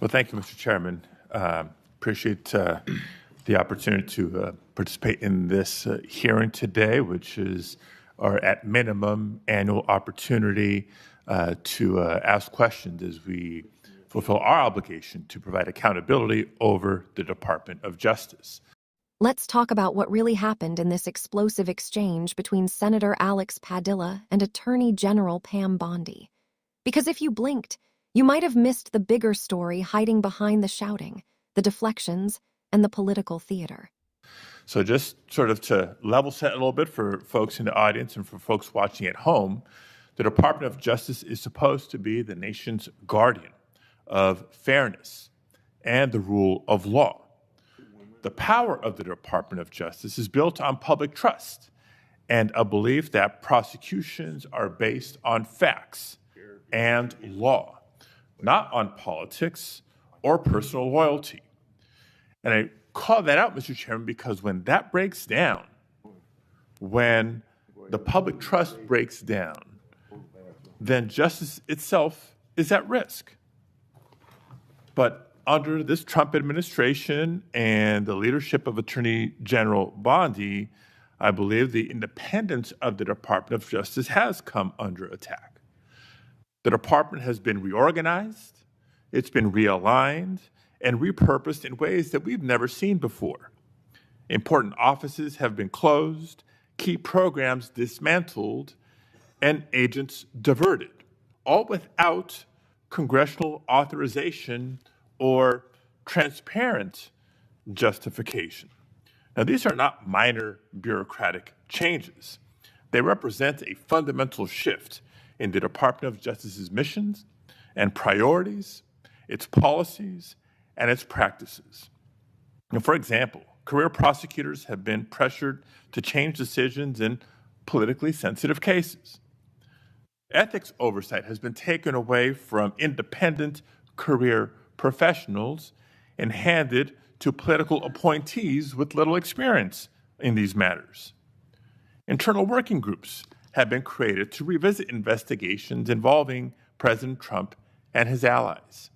Well, thank you, Mr. Chairman. Appreciate the opportunity to participate in this hearing today, which is our, at minimum, annual opportunity to ask questions as we fulfill our obligation to provide accountability over the Department of Justice. Let's talk about what really happened in this explosive exchange between Senator Alex Padilla and Attorney General Pam Bondi. Because if you blinked, you might have missed the bigger story hiding behind the shouting, the deflections, and the political theater. So just sort of to level set a little bit for folks in the audience and for folks watching at home, the Department of Justice is supposed to be the nation's guardian of fairness and the rule of law. The power of the Department of Justice is built on public trust and a belief that prosecutions are based on facts and law, not on politics or personal loyalty. And I call that out, Mr. Chairman, because when that breaks down, when the public trust breaks down, then justice itself is at risk. But under this Trump administration and the leadership of Attorney General Bondi, I believe the independence of the Department of Justice has come under attack. The department has been reorganized, it's been realigned, and repurposed in ways that we've never seen before. Important offices have been closed, key programs dismantled, and agents diverted, all without congressional authorization or transparent justification. Now, these are not minor bureaucratic changes. They represent a fundamental shift in the Department of Justice's missions and priorities, its policies, and its practices. Now, for example, career prosecutors have been pressured to change decisions in politically sensitive cases. Ethics oversight has been taken away from independent career professionals and handed to political appointees with little experience in these matters. Internal working groups have been created to revisit investigations involving President Trump and his allies.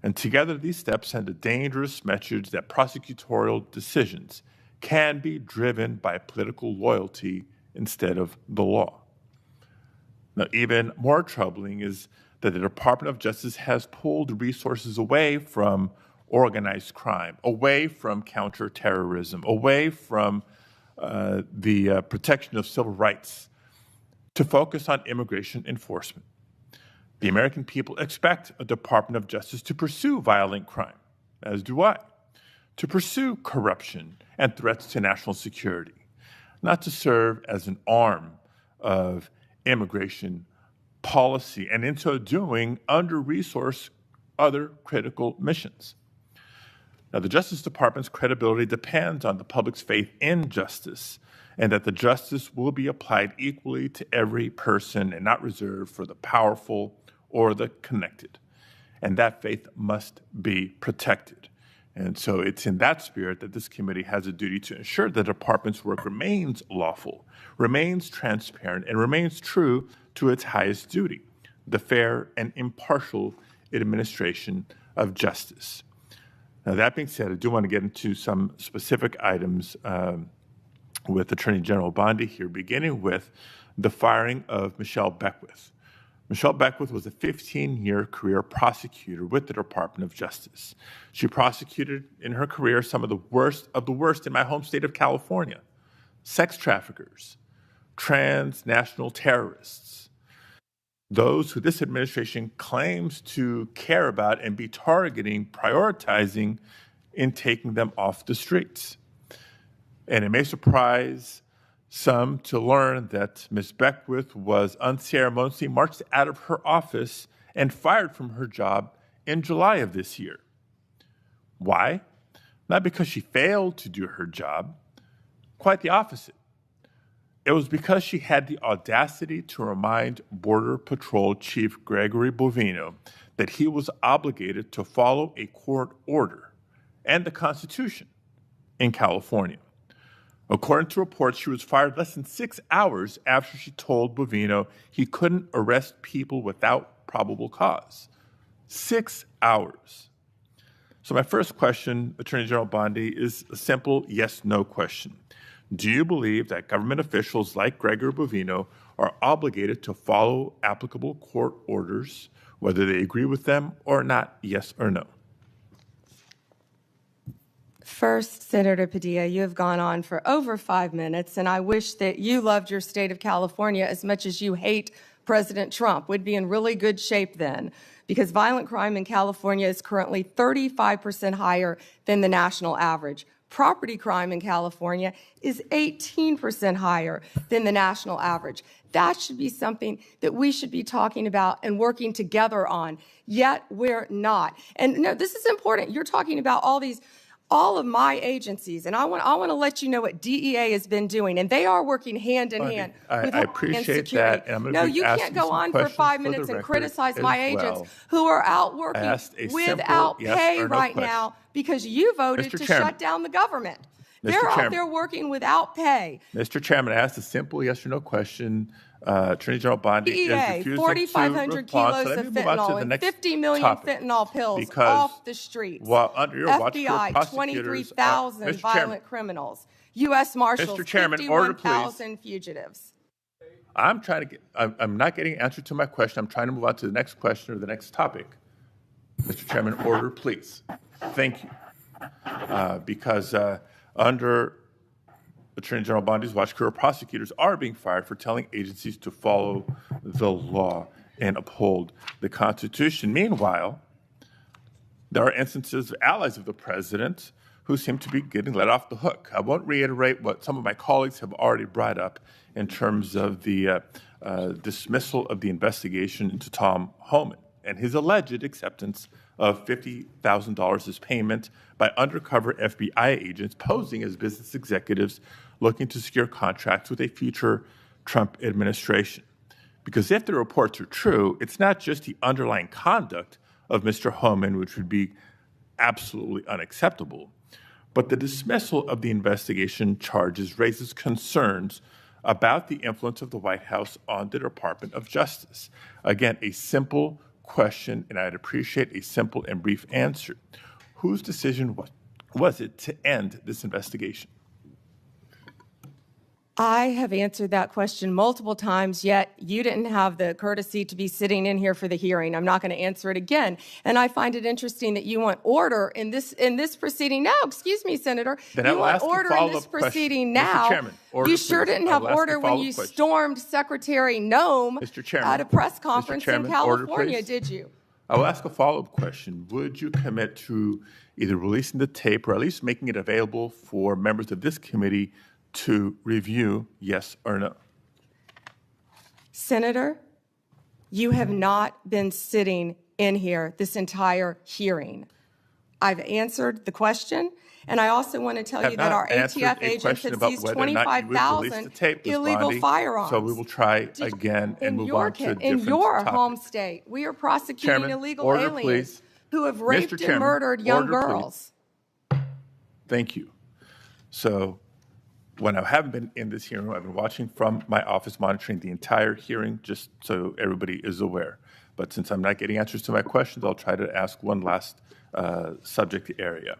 And together, these steps send a dangerous message that prosecutorial decisions can be driven by political loyalty instead of the law. Now, even more troubling is that the Department of Justice has pulled resources away from organized crime, away from counterterrorism, away from the protection of civil rights, to focus on immigration enforcement. The American people expect a Department of Justice to pursue violent crime, as do I, to pursue corruption and threats to national security, not to serve as an arm of immigration policy, and in so doing, under-resource other critical missions. Now, the Justice Department's credibility depends on the public's faith in justice, and that the justice will be applied equally to every person and not reserved for the powerful or the connected. And that faith must be protected. And so it's in that spirit that this committee has a duty to ensure the department's work remains lawful, remains transparent, and remains true to its highest duty, the fair and impartial administration of justice. Now, that being said, I do want to get into some specific items with Attorney General Bondi here, beginning with the firing of Michelle Beckwith. Michelle Beckwith was a 15-year career prosecutor with the Department of Justice. She prosecuted in her career some of the worst in my home state of California: sex traffickers, transnational terrorists, those who this administration claims to care about and be targeting, prioritizing in taking them off the streets. And it may surprise some to learn that Ms. Beckwith was unceremoniously marched out of her office and fired from her job in July of this year. Why? Not because she failed to do her job, quite the opposite. It was because she had the audacity to remind Border Patrol Chief Gregory Bovino that he was obligated to follow a court order and the Constitution in California. According to reports, she was fired less than 6 hours after she told Bovino he couldn't arrest people without probable cause. 6 hours. So my first question, Attorney General Bondi, is a simple yes-no question. Do you believe that government officials like Gregor Bovino are obligated to follow applicable court orders, whether they agree with them or not, yes or no? First, Senator Padilla, you have gone on for over 5 minutes, and I wish that you loved your state of California as much as you hate President Trump. We'd be in really good shape then, because violent crime in California is currently 35% higher than the national average. Property crime in California is 18% higher than the national average. That should be something that we should be talking about and working together on, yet we're not. And no, this is important. You're talking about all of my agencies, and I want to let you know what DEA has been doing, and they are working hand in hand with I appreciate security. that. And I'm no, you can't go on for 5 minutes and criticize my agents who are out working without pay right now because you voted to shut down the government. They're out there working without pay. Mr. Chairman, I asked a simple yes or no question. Attorney General Bondi is refusing 4,500 kilos of fentanyl and 50 million fentanyl pills off the streets. While under your watch, FBI, 23,000 violent criminals. U.S. Marshals, 51,000 fugitives. I'm not getting an answer to my question. I'm trying to move on to the next question or the next topic. Mr. Chairman, order, please. Thank you. Because under Attorney General Bondi's watch, career prosecutors are being fired for telling agencies to follow the law and uphold the Constitution. Meanwhile, there are instances of allies of the president who seem to be getting let off the hook. I won't reiterate what some of my colleagues have already brought up in terms of the dismissal of the investigation into Tom Homan and his alleged acceptance of $50,000 as payment by undercover FBI agents posing as business executives looking to secure contracts with a future Trump administration. Because if the reports are true, it's not just the underlying conduct of Mr. Homan, which would be absolutely unacceptable, but the dismissal of the investigation charges raises concerns about the influence of the White House on the Department of Justice. Again, a simple question, and I'd appreciate a simple and brief answer. Whose decision was it to end this investigation? I have answered that question multiple times, yet you didn't have the courtesy to be sitting in here for the hearing. I'm not going to answer it again. And I find it interesting that you want order in this proceeding now. Excuse me, Senator. Then you want order in this proceeding now. Mr. Chairman, order, you sure didn't have order when you stormed Secretary Noem at a press conference in California, did you? I will ask a follow-up question. Would you commit to either releasing the tape or at least making it available for members of this committee to review, yes or no? Senator, you have not been sitting in here this entire hearing. I've answered the question, and I also want to tell you that our ATF agents have seized 25,000 illegal firearms. So we will try again and move on to a different In your topic. home state, we are prosecuting illegal aliens please. who have raped and murdered young girls. Thank you. So when I haven't been in this hearing, I've been watching from my office, monitoring the entire hearing, just so everybody is aware. But since I'm not getting answers to my questions, I'll try to ask one last subject area.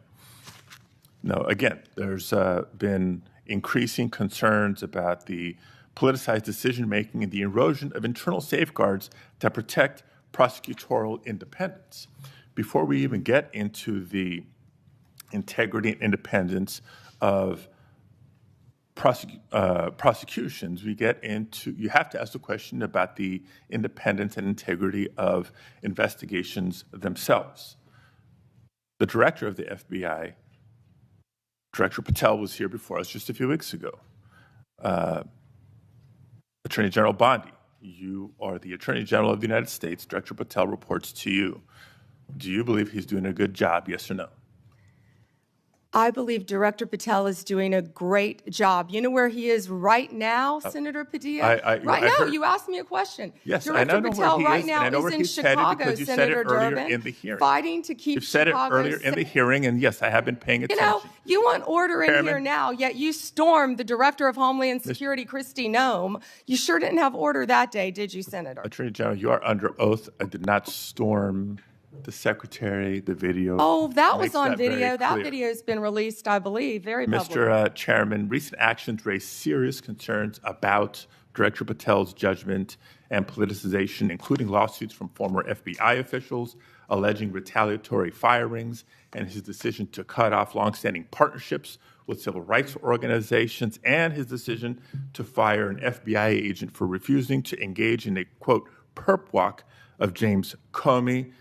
Now, again, there's been increasing concerns about the politicized decision-making and the erosion of internal safeguards that protect prosecutorial independence. Before we even get into the integrity and independence of prosecutions, you have to ask the question about the independence and integrity of investigations themselves. The director of the FBI, Director Patel, was here before us just a few weeks ago. Attorney General Bondi, you are the Attorney General of the United States. Director Patel reports to you. Do you believe he's doing a good job, yes or no? I believe Director Patel is doing a great job. You know where he is right now, Senator Padilla? Right now, you asked me a question. Yes, Director I know Patel where he right is, now and I know is where in he's Chicago, headed because you said it Senator earlier Durbin, in the hearing. fighting to keep You've said Chicago it earlier in the hearing, and yes, I have been paying attention. You know, you want order in here now, yet you stormed the Director of Homeland Security, Kristi Noem. You sure didn't have order that day, did you, Senator? Attorney General, you are under oath. I did not storm the secretary, the video. Oh, that was makes on that very video. That clear. video's been released, I believe, very public. Mr. Chairman, recent actions raise serious concerns about Director Patel's judgment and politicization, including lawsuits from former FBI officials alleging retaliatory firings and his decision to cut off longstanding partnerships with civil rights organizations and his decision to fire an FBI agent for refusing to engage in a, quote, perp walk of James Comey.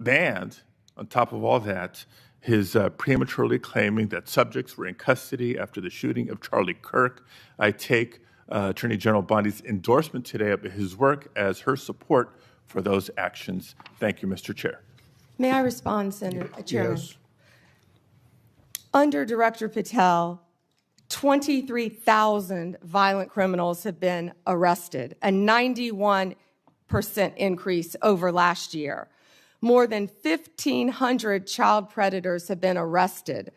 And on top of all that, his prematurely claiming that subjects were in custody after the shooting of Charlie Kirk. I take Attorney General Bondi's endorsement today of his work as her support for those actions. Thank you, Mr. Chair. May I respond, Senator Chairman? Yes. Under Director Patel, 23,000 violent criminals have been arrested, a 91% increase over last year. More than 1,500 child predators have been arrested.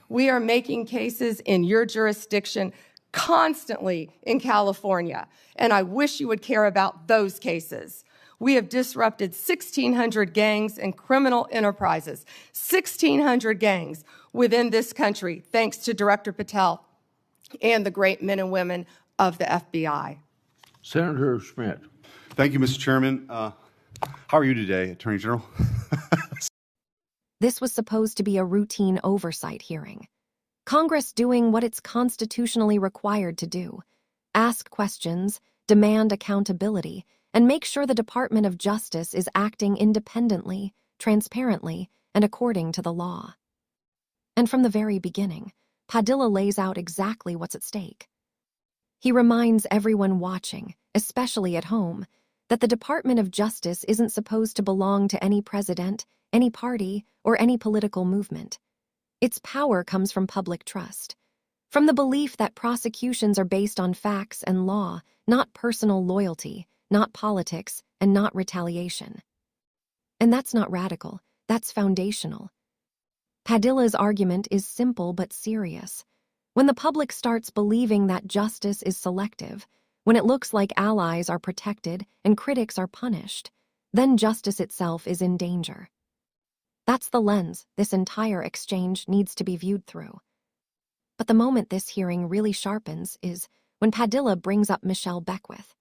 We are making cases in your jurisdiction constantly in California, and I wish you would care about those cases. We have disrupted 1,600 gangs and criminal enterprises, 1,600 gangs within this country, thanks to Director Patel and the great men and women of the FBI. Senator Schmidt. Thank you, Mr. Chairman. How are you today, Attorney General? This was supposed to be a routine oversight hearing. Congress doing what it's constitutionally required to do: ask questions, demand accountability, and make sure the Department of Justice is acting independently, transparently, and according to the law. And from the very beginning, Padilla lays out exactly what's at stake. He reminds everyone watching, especially at home, that the Department of Justice isn't supposed to belong to any president, any party, or any political movement. Its power comes from public trust, from the belief that prosecutions are based on facts and law, not personal loyalty, not politics, and not retaliation. And that's not radical, that's foundational. Padilla's argument is simple but serious. When the public starts believing that justice is selective, when it looks like allies are protected and critics are punished, then justice itself is in danger. That's the lens this entire exchange needs to be viewed through. But the moment this hearing really sharpens is when Padilla brings up Michelle Beckwith.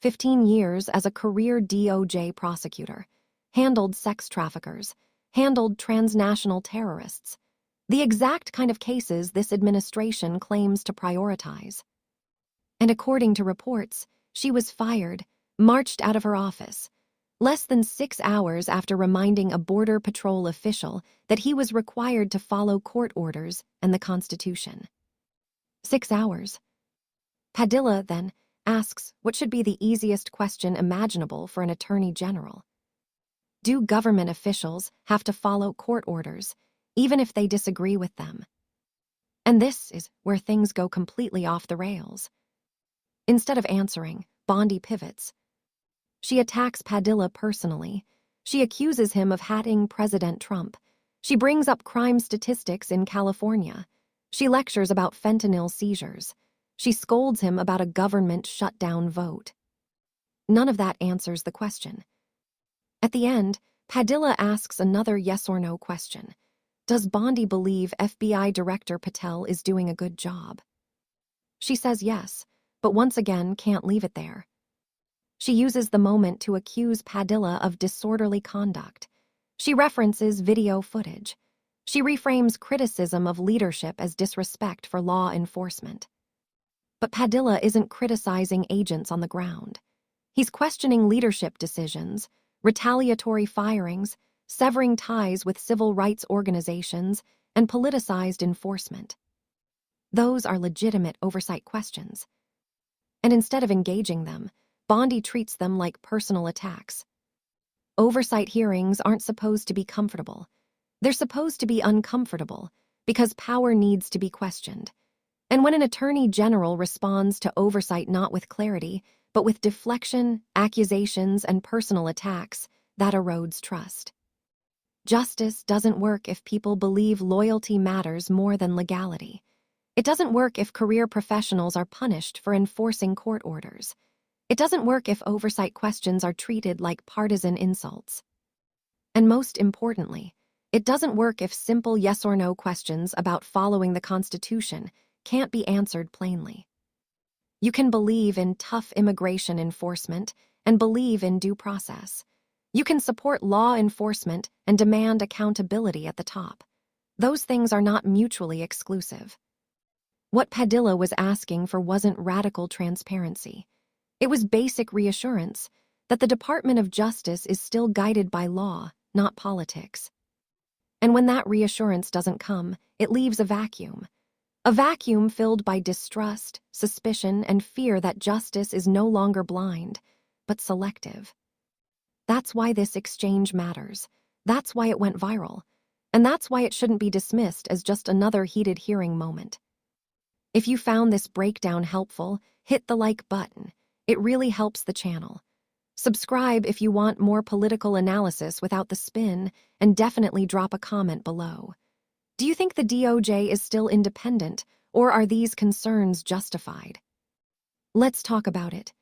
15 years as a career DOJ prosecutor, handled sex traffickers, handled transnational terrorists, the exact kind of cases this administration claims to prioritize. And according to reports, she was fired, marched out of her office, less than 6 hours after reminding a Border Patrol official that he was required to follow court orders and the Constitution. 6 hours. Padilla, then, asks what should be the easiest question imaginable for an attorney general. Do government officials have to follow court orders, even if they disagree with them? And this is where things go completely off the rails. Instead of answering, Bondi pivots. She attacks Padilla personally. She accuses him of hatting President Trump. She brings up crime statistics in California. She lectures about fentanyl seizures. She scolds him about a government shutdown vote. None of that answers the question. At the end, Padilla asks another yes or no question. Does Bondi believe FBI Director Patel is doing a good job? She says yes, but once again can't leave it there. She uses the moment to accuse Padilla of disorderly conduct. She references video footage. She reframes criticism of leadership as disrespect for law enforcement. But Padilla isn't criticizing agents on the ground. He's questioning leadership decisions, retaliatory firings, severing ties with civil rights organizations, and politicized enforcement. Those are legitimate oversight questions. And instead of engaging them, Bondi treats them like personal attacks. Oversight hearings aren't supposed to be comfortable. They're supposed to be uncomfortable because power needs to be questioned. And when an attorney general responds to oversight not with clarity, but with deflection, accusations, and personal attacks, that erodes trust. Justice doesn't work if people believe loyalty matters more than legality. It doesn't work if career professionals are punished for enforcing court orders. It doesn't work if oversight questions are treated like partisan insults. And most importantly, it doesn't work if simple yes or no questions about following the Constitution can't be answered plainly. You can believe in tough immigration enforcement and believe in due process. You can support law enforcement and demand accountability at the top. Those things are not mutually exclusive. What Padilla was asking for wasn't radical transparency. It was basic reassurance that the Department of Justice is still guided by law, not politics. And when that reassurance doesn't come, it leaves a vacuum. A vacuum filled by distrust, suspicion, and fear that justice is no longer blind, but selective. That's why this exchange matters. That's why it went viral. And that's why it shouldn't be dismissed as just another heated hearing moment. If you found this breakdown helpful, hit the like button. It really helps the channel. Subscribe if you want more political analysis without the spin, and definitely drop a comment below. Do you think the DOJ is still independent, or are these concerns justified? Let's talk about it.